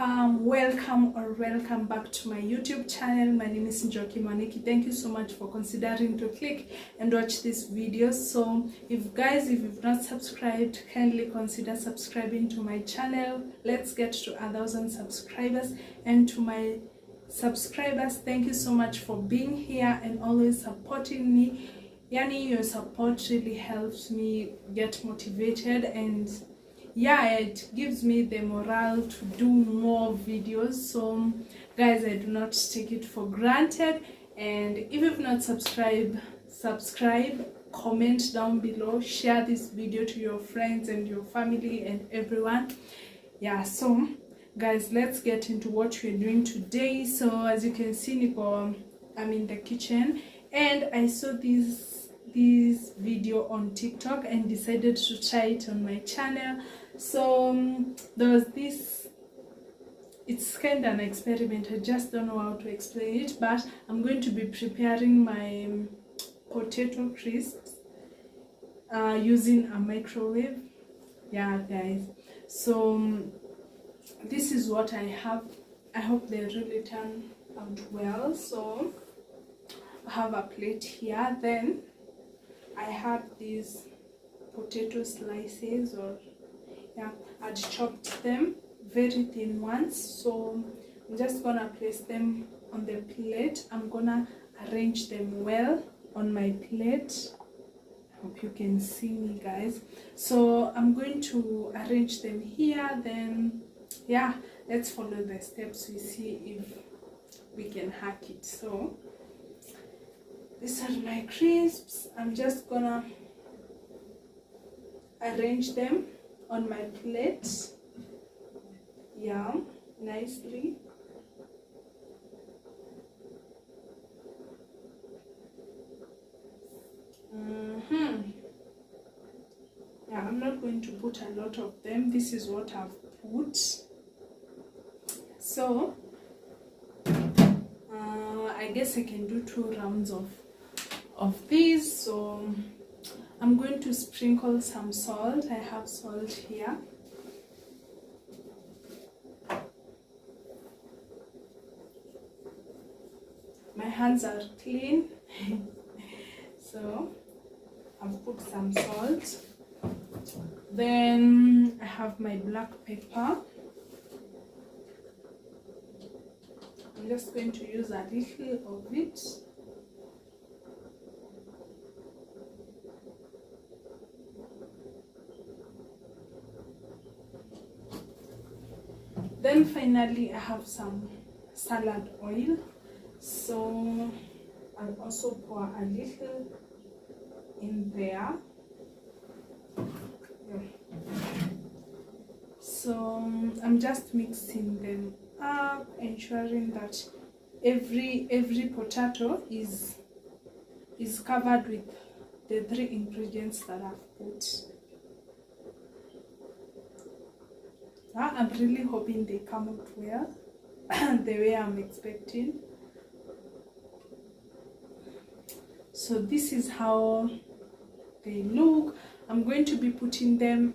Welcome back to my YouTube channel. My name is Njoki Mwaniki. Thank you so much for considering to click and watch this video. So if you've not subscribed, kindly consider subscribing to my channel. Let's get to 1,000 subscribers. And to my subscribers, thank you so much for being here and always supporting me. Yani, your support really helps me get motivated, and yeah, it gives me the morale to do more videos. So guys, I do not take it for granted. And if you've not subscribed, comment down below, share this video to your friends and your family and everyone. Yeah, so guys, let's get into what we're doing today. So as you can see, I'm in the kitchen and I saw this video on TikTok and decided to try it on my channel. So there was this, it's kind of an experiment. I just don't know how to explain it, but I'm going to be preparing my potato crisps using a microwave. Yeah guys, so this is what I have. I hope they really turn out well. So I have a plate here, then I have these potato slices, or yeah, I'd chopped them very thin ones. So I'm just gonna place them on the plate. I'm gonna arrange them well on my plate. Hope you can see me guys. So I'm going to arrange them here, then yeah, let's follow the steps. We see if we can hack it. So these are my crisps. I'm just gonna arrange them on my plate, yeah, nicely. Yeah, I'm not going to put a lot of them. This is what I've put. So I guess I can do 2 rounds of these. So I'm going to sprinkle some salt. I have salt here. My hands are clean. So I've put some salt. Then I have my black pepper. I'm just going to use a little of it. Then finally I have some salad oil, so I'll also pour a little in there. So I'm just mixing them up, ensuring that every potato is covered with the 3 ingredients that I've put. I'm really hoping they come out well, the way I'm expecting. So this is how they look. I'm going to be putting them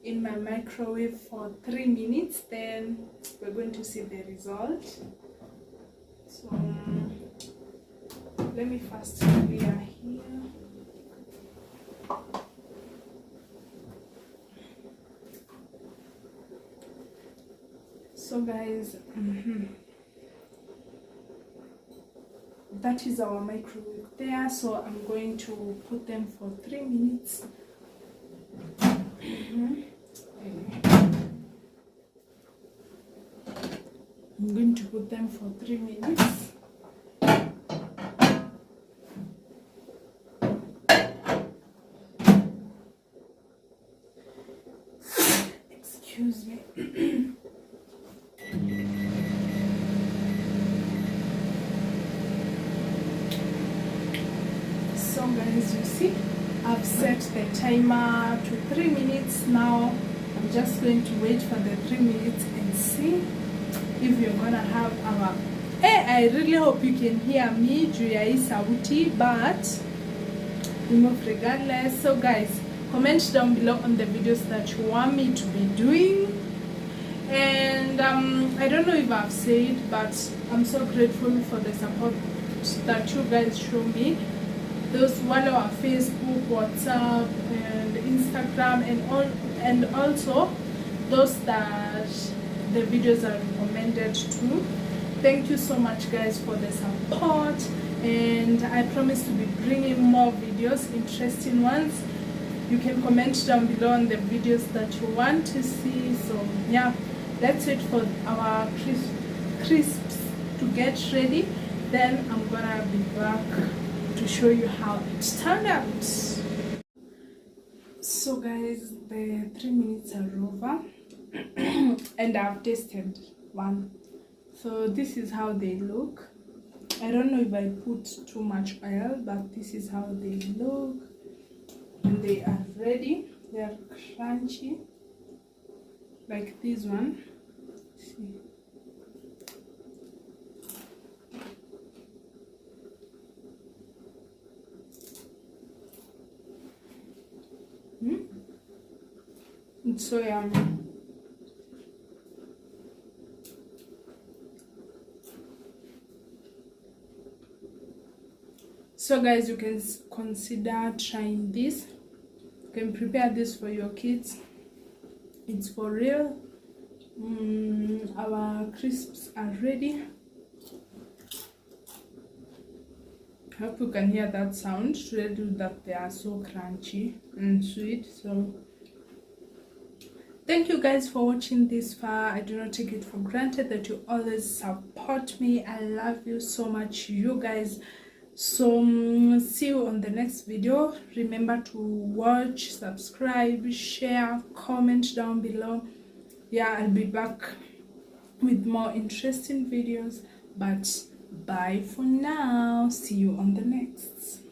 in my microwave for 3 minutes, then we're going to see the result. So let me first clear here. So guys, that is our microwave there. So I'm going to put them for 3 minutes. I'm going to put them for 3 minutes. Excuse me. So guys, you see, I've set the timer to 3 minutes now. I'm just going to wait for the 3 minutes and see if you're gonna have our... I really hope you can hear me juu ya hii sauti, but remove regardless. So guys, comment down below on the videos that you want me to be doing. And I don't know if I've said, but I'm so grateful for the support that you guys show me. Those one our Facebook, WhatsApp, and Instagram, and also those that the videos are recommended to. Thank you so much, guys, for the support, and I promise to be bringing more videos, interesting ones. You can comment down below on the videos that you want to see. So yeah, let's wait for our crisps to get ready, then I'm gonna be back to show you how it turned out. So guys, the 3 minutes are over and I've tasted one. So this is how they look. I don't know if I put too much oil, but this is how they look. And they are ready. They are crunchy like this one. See. It's so yummy. So guys, you can consider trying this. You can prepare this for your kids. It's for real. Our crisps are ready. I hope you can hear that sound. Really, that they are so crunchy and sweet. So thank you guys for watching this far. I do not take it for granted that you always support me. I love you so much, you guys. So see you on the next video. Remember to watch, subscribe, share, comment down below. Yeah, I'll be back with more interesting videos, but bye for now. See you on the next.